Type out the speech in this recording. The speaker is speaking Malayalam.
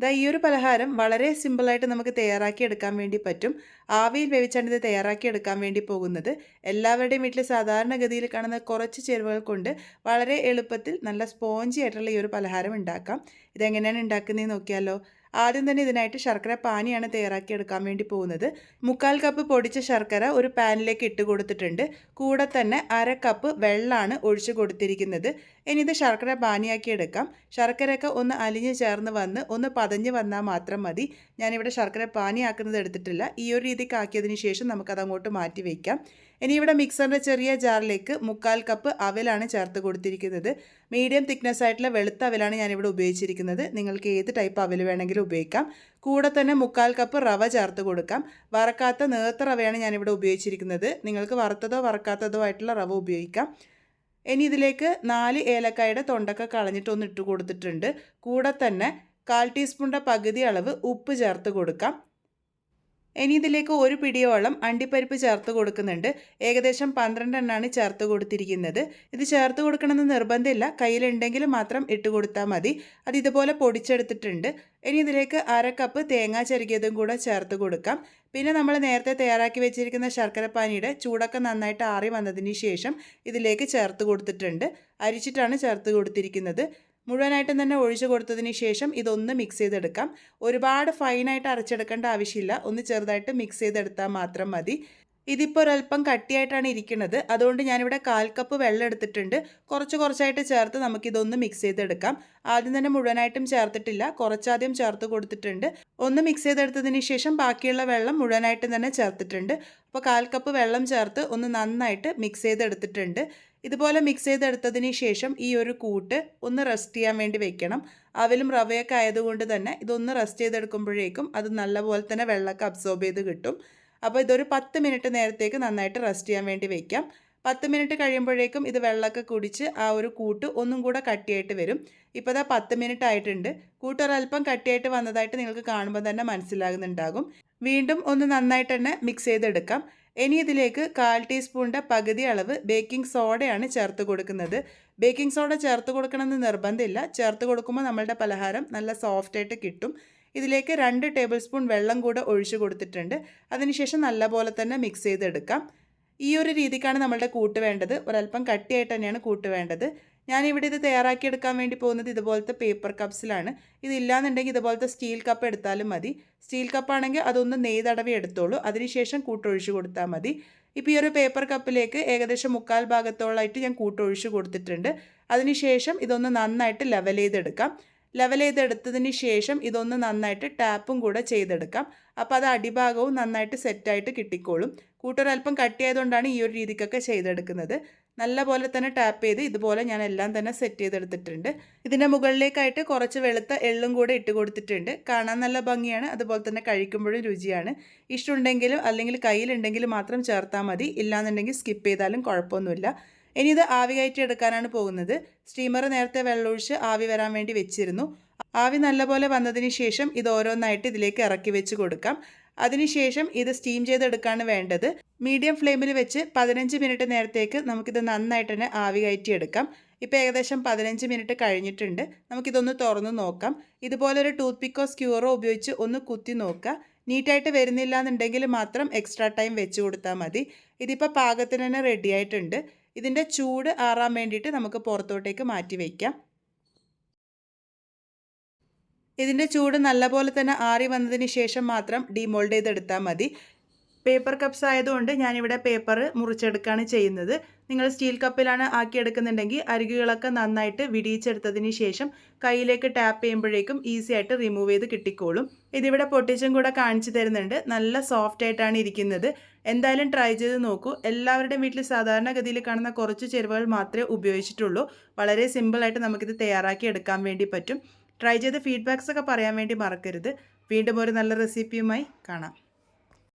ഈ ഒരു പലഹാരം വളരെ സിമ്പിളായിട്ട് നമുക്ക് തയ്യാറാക്കിയെടുക്കാൻ വേണ്ടി പറ്റും. ആവിയിൽ വേവിച്ചാണ് ഇത് തയ്യാറാക്കിയെടുക്കാൻ വേണ്ടി പോകുന്നത്. എല്ലാവരുടെയും വീട്ടിൽ സാധാരണഗതിയിൽ കാണുന്ന കുറച്ച് ചേരുവകൾ കൊണ്ട് വളരെ എളുപ്പത്തിൽ നല്ല സ്പോഞ്ചി ആയിട്ടുള്ള ഈ ഒരു പലഹാരം ഉണ്ടാക്കാം. ഇതെങ്ങനെയാണ് ഉണ്ടാക്കുന്നതെന്ന് നോക്കിയാലോ. ആദ്യം തന്നെ ഇതിനായിട്ട് ശർക്കര പാനിയാണ് തയ്യാറാക്കിയെടുക്കാൻ വേണ്ടി പോകുന്നത്. 3/4 കപ്പ് പൊടിച്ച ശർക്കര ഒരു പാനിലേക്ക് ഇട്ട് കൊടുത്തിട്ടുണ്ട്. കൂടെ തന്നെ 1/2 കപ്പ് വെള്ളമാണ് ഒഴിച്ച് കൊടുത്തിരിക്കുന്നത്. ഇനി ഇത് ശർക്കര പാനിയാക്കി എടുക്കാം. ശർക്കരയൊക്കെ ഒന്ന് അലിഞ്ഞ് ചേർന്ന് വന്ന് ഒന്ന് പതഞ്ഞ് വന്നാൽ മാത്രം മതി. ഞാനിവിടെ ശർക്കര പാനിയാക്കുന്നത് എടുത്തിട്ടില്ല. ഈ ഒരു രീതിക്ക് ആക്കിയതിന് ശേഷം നമുക്കത് അങ്ങോട്ട് മാറ്റി വയ്ക്കാം. ഇനി ഇവിടെ മിക്സറിൻ്റെ ചെറിയ ജാറിലേക്ക് 3/4 കപ്പ് അവലാണ് ചേർത്ത് കൊടുത്തിരിക്കുന്നത്. മീഡിയം തിക്നെസ് ആയിട്ടുള്ള വെളുത്ത അവലാണ് ഞാനിവിടെ ഉപയോഗിച്ചിരിക്കുന്നത്. നിങ്ങൾക്ക് ഏത് ടൈപ്പ് അവൽ വേണമെങ്കിലും ഉപയോഗിക്കാം. കൂടെ തന്നെ 3/4 കപ്പ് റവ ചേർത്ത് കൊടുക്കാം. വറക്കാത്ത നേർത്ത റവയാണ് ഞാനിവിടെ ഉപയോഗിച്ചിരിക്കുന്നത്. നിങ്ങൾക്ക് വറുത്തതോ വറക്കാത്തതോ ആയിട്ടുള്ള റവ ഉപയോഗിക്കാം. ഇനി ഇതിലേക്ക് 4 ഏലക്കായുടെ തൊണ്ടൊക്കെ കളഞ്ഞിട്ട് ഒന്ന് ഇട്ട് കൊടുത്തിട്ടുണ്ട്. കൂടെ തന്നെ 1/4 ടീസ്പൂണിൻ്റെ പകുതി അളവ് ഉപ്പ് ചേർത്ത് കൊടുക്കാം. ഇനി ഇതിലേക്ക് ഒരു പിടിയോളം അണ്ടിപ്പരിപ്പ് ചേർത്ത് കൊടുക്കുന്നുണ്ട്. ഏകദേശം 12 എണ്ണമാണ് ചേർത്ത് കൊടുത്തിരിക്കുന്നത്. ഇത് ചേർത്ത് കൊടുക്കണമെന്ന് നിർബന്ധമില്ല, കയ്യിലുണ്ടെങ്കിൽ മാത്രം ഇട്ട് കൊടുത്താൽ മതി. അത് ഇതുപോലെ പൊടിച്ചെടുത്തിട്ടുണ്ട്. ഇനി ഇതിലേക്ക് 1/2 കപ്പ് തേങ്ങ ചിരകിയതും കൂടെ ചേർത്ത് കൊടുക്കാം. പിന്നെ നമ്മൾ നേരത്തെ തയ്യാറാക്കി വെച്ചിരിക്കുന്ന ശർക്കരപ്പാനിയുടെ ചൂടൊക്കെ നന്നായിട്ട് ആറി വന്നതിന് ശേഷം ഇതിലേക്ക് ചേർത്ത് കൊടുത്തിട്ടുണ്ട്. അരിച്ചിട്ടാണ് ചേർത്ത് കൊടുത്തിരിക്കുന്നത്. മുഴുവനായിട്ടും തന്നെ ഒഴിച്ചു കൊടുത്തതിന് ശേഷം ഇതൊന്ന് മിക്സ് ചെയ്തെടുക്കാം. ഒരുപാട് ഫൈനായിട്ട് അരച്ചെടുക്കേണ്ട ആവശ്യമില്ല, ഒന്ന് ചെറുതായിട്ട് മിക്സ് ചെയ്തെടുത്താൽ മാത്രം മതി. ഇതിപ്പോൾ ഒരല്പം കട്ടിയായിട്ടാണ് ഇരിക്കുന്നത്, അതുകൊണ്ട് ഞാനിവിടെ 1/4 കപ്പ് വെള്ളം എടുത്തിട്ടുണ്ട്. കുറച്ചായിട്ട് ചേർത്ത് നമുക്കിതൊന്ന് മിക്സ് ചെയ്തെടുക്കാം. ആദ്യം തന്നെ മുഴുവനായിട്ടും ചേർത്തിട്ടില്ല, കുറച്ചാദ്യം ചേർത്ത് കൊടുത്തിട്ടുണ്ട്. ഒന്ന് മിക്സ് ചെയ്തെടുത്തതിന് ശേഷം ബാക്കിയുള്ള വെള്ളം മുഴുവനായിട്ടും തന്നെ ചേർത്തിട്ടുണ്ട്. അപ്പോൾ 1/4 കപ്പ് വെള്ളം ചേർത്ത് ഒന്ന് നന്നായിട്ട് മിക്സ് ചെയ്തെടുത്തിട്ടുണ്ട്. ഇതുപോലെ മിക്സ് ചെയ്തെടുത്തതിന് ശേഷം ഈ ഒരു കൂട്ട് ഒന്ന് റെസ്റ്റ് ചെയ്യാൻ വേണ്ടി വെക്കണം. അവലും റവയൊക്കെ ആയതുകൊണ്ട് തന്നെ ഇതൊന്ന് റെസ്റ്റ് ചെയ്തെടുക്കുമ്പോഴേക്കും അത് നല്ലപോലെ തന്നെ വെള്ളമൊക്കെ അബ്സോർബ് ചെയ്ത് കിട്ടും. അപ്പോൾ ഇതൊരു 10 മിനിറ്റ് നേരത്തേക്ക് നന്നായിട്ട് റെസ്റ്റ് ചെയ്യാൻ വേണ്ടി വയ്ക്കാം. 10 മിനിറ്റ് കഴിയുമ്പോഴേക്കും ഇത് വെള്ളമൊക്കെ കുടിച്ച് ആ ഒരു കൂട്ട് ഒന്നും കൂടെ കട്ടിയായിട്ട് വരും. ഇപ്പോൾ ഇതാ 10 മിനിറ്റ് ആയിട്ടുണ്ട്. കൂട്ട് ഒരല്പം കട്ടിയായിട്ട് വന്നതായിട്ട് നിങ്ങൾക്ക് കാണുമ്പോൾ തന്നെ മനസ്സിലാകുന്നുണ്ടാകും. വീണ്ടും ഒന്ന് നന്നായിട്ട് തന്നെ മിക്സ് ചെയ്തെടുക്കാം. ഇനി ഇതിലേക്ക് 1/4 ടീസ്പൂണിൻ്റെ പകുതി അളവ് ബേക്കിംഗ് സോഡയാണ് ചേർത്ത് കൊടുക്കുന്നത്. ബേക്കിംഗ് സോഡ ചേർത്ത് കൊടുക്കണമെന്ന് നിർബന്ധമില്ല, ചേർത്ത് കൊടുക്കുമ്പോൾ നമ്മളുടെ പലഹാരം നല്ല സോഫ്റ്റായിട്ട് കിട്ടും. ഇതിലേക്ക് 2 ടേബിൾ സ്പൂൺ വെള്ളം കൂടെ ഒഴിച്ചു കൊടുത്തിട്ടുണ്ട്. അതിനുശേഷം നല്ലപോലെ തന്നെ മിക്സ് ചെയ്തെടുക്കാം. ഈ ഒരു രീതിക്കാണ് നമ്മളുടെ കൂട്ട് വേണ്ടത്. ഒരല്പം കട്ടിയായിട്ട് തന്നെയാണ് കൂട്ട് വേണ്ടത്. ഞാനിവിടെ ഇത് തയ്യാറാക്കിയെടുക്കാൻ വേണ്ടി പോകുന്നത് ഇതുപോലത്തെ പേപ്പർ കപ്സിലാണ്. ഇതില്ലാന്നുണ്ടെങ്കിൽ ഇതുപോലത്തെ സ്റ്റീൽ കപ്പ് എടുത്താലും മതി. സ്റ്റീൽ കപ്പാണെങ്കിൽ അതൊന്ന് നെയ്തടവി എടുത്തോളൂ. അതിനുശേഷം കൂട്ടൊഴിച്ച് കൊടുത്താൽ മതി. ഇപ്പോൾ ഈ ഒരു പേപ്പർ കപ്പിലേക്ക് ഏകദേശം 3/4 ഭാഗത്തോളമായിട്ട് ഞാൻ കൂട്ടൊഴിച്ച് കൊടുത്തിട്ടുണ്ട്. അതിനുശേഷം ഇതൊന്ന് നന്നായിട്ട് ലെവൽ ചെയ്തെടുക്കാം. ലെവൽ ചെയ്തെടുത്തതിന് ശേഷം ഇതൊന്ന് നന്നായിട്ട് ടാപ്പും കൂടെ ചെയ്തെടുക്കാം. അപ്പോൾ അത് അടിഭാഗവും നന്നായിട്ട് സെറ്റായിട്ട് കിട്ടിക്കോളും. കൂട്ടൊരല്പം കട്ടിയായതുകൊണ്ടാണ് ഈ ഒരു രീതിക്കൊക്കെ ചെയ്തെടുക്കുന്നത്. നല്ലപോലെ തന്നെ ടാപ്പ് ചെയ്ത് ഇതുപോലെ ഞാൻ എല്ലാം തന്നെ സെറ്റ് ചെയ്തെടുത്തിട്ടുണ്ട്. ഇതിൻ്റെ മുകളിലേക്കായിട്ട് കുറച്ച് വെളുത്ത എള്ളും കൂടെ ഇട്ട് കൊടുത്തിട്ടുണ്ട്. കാണാൻ നല്ല ഭംഗിയാണ്, അതുപോലെ തന്നെ കഴിക്കുമ്പോഴും രുചിയാണ്. ഇഷ്ടമുണ്ടെങ്കിലും അല്ലെങ്കിൽ കയ്യിലുണ്ടെങ്കിലും മാത്രം ചേർത്താൽ മതി, ഇല്ലാന്നുണ്ടെങ്കിൽ സ്കിപ്പ് ചെയ്താലും കുഴപ്പമൊന്നുമില്ല. ഇനി ഇത് ആവി കയറ്റി എടുക്കാനാണ് പോകുന്നത്. സ്റ്റീമർ നേരത്തെ വെള്ളമൊഴിച്ച് ആവി വരാൻ വേണ്ടി വെച്ചിരുന്നു. ആവി നല്ലപോലെ വന്നതിന് ശേഷം ഇത് ഓരോന്നായിട്ട് ഇതിലേക്ക് ഇറക്കി വെച്ച് കൊടുക്കാം. അതിനുശേഷം ഇത് സ്റ്റീം ചെയ്തെടുക്കുകയാണ് വേണ്ടത്. മീഡിയം ഫ്ലെയിമിൽ വെച്ച് 15 മിനിറ്റ് നേരത്തേക്ക് നമുക്കിത് നന്നായിട്ട് തന്നെ ആവി കയറ്റിയെടുക്കാം. ഇപ്പോൾ ഏകദേശം 15 മിനിറ്റ് കഴിഞ്ഞിട്ടുണ്ട്. നമുക്കിതൊന്ന് തുറന്ന് നോക്കാം. ഇതുപോലൊരു ടൂത്ത് പിക്കോ സ്ക്യൂറോ ഉപയോഗിച്ച് ഒന്ന് കുത്തി നോക്കുക. നീറ്റായിട്ട് വരുന്നില്ല എന്നുണ്ടെങ്കിൽ മാത്രം എക്സ്ട്രാ ടൈം വെച്ച് കൊടുത്താൽ മതി. ഇതിപ്പോൾ പാകത്തിന് തന്നെ റെഡി ആയിട്ടുണ്ട്. ഇതിൻ്റെ ചൂട് ആറാൻ വേണ്ടിയിട്ട് നമുക്ക് പുറത്തോട്ടേക്ക് മാറ്റി വയ്ക്കാം. ഇതിൻ്റെ ചൂട് നല്ലപോലെ തന്നെ ആറി വന്നതിന് ശേഷം മാത്രം ഡീമോൾഡ് ചെയ്തെടുത്താൽ മതി. പേപ്പർ കപ്സ് ആയതുകൊണ്ട് ഞാനിവിടെ പേപ്പർ മുറിച്ചെടുക്കുകയാണ് ചെയ്യുന്നത്. നിങ്ങൾ സ്റ്റീൽ കപ്പിലാണ് ആക്കിയെടുക്കുന്നുണ്ടെങ്കിൽ അരികുകളൊക്കെ നന്നായിട്ട് വിടിയിച്ചെടുത്തതിന് ശേഷം കയ്യിലേക്ക് ടാപ്പ് ചെയ്യുമ്പോഴേക്കും ഈസി ആയിട്ട് റിമൂവ് ചെയ്ത് കിട്ടിക്കോളും. ഇതിവിടെ പൊട്ടിച്ചും കൂടെ കാണിച്ചു തരുന്നുണ്ട്. നല്ല സോഫ്റ്റ് ആയിട്ടാണ് ഇരിക്കുന്നത്. എന്തായാലും ട്രൈ ചെയ്ത് നോക്കൂ. എല്ലാവരുടെയും വീട്ടിൽ സാധാരണഗതിയിൽ കാണുന്ന കുറച്ച് ചേരുവകൾ മാത്രമേ ഉപയോഗിച്ചിട്ടുള്ളൂ. വളരെ സിമ്പിളായിട്ട് നമുക്കിത് തയ്യാറാക്കി എടുക്കാൻ വേണ്ടി പറ്റും. ട്രൈ ചെയ്ത് ഫീഡ്ബാക്സ് ഒക്കെ പറയാൻ വേണ്ടി മറക്കരുത്. വീണ്ടും ഒരു നല്ല റെസിപ്പിയുമായി കാണാം.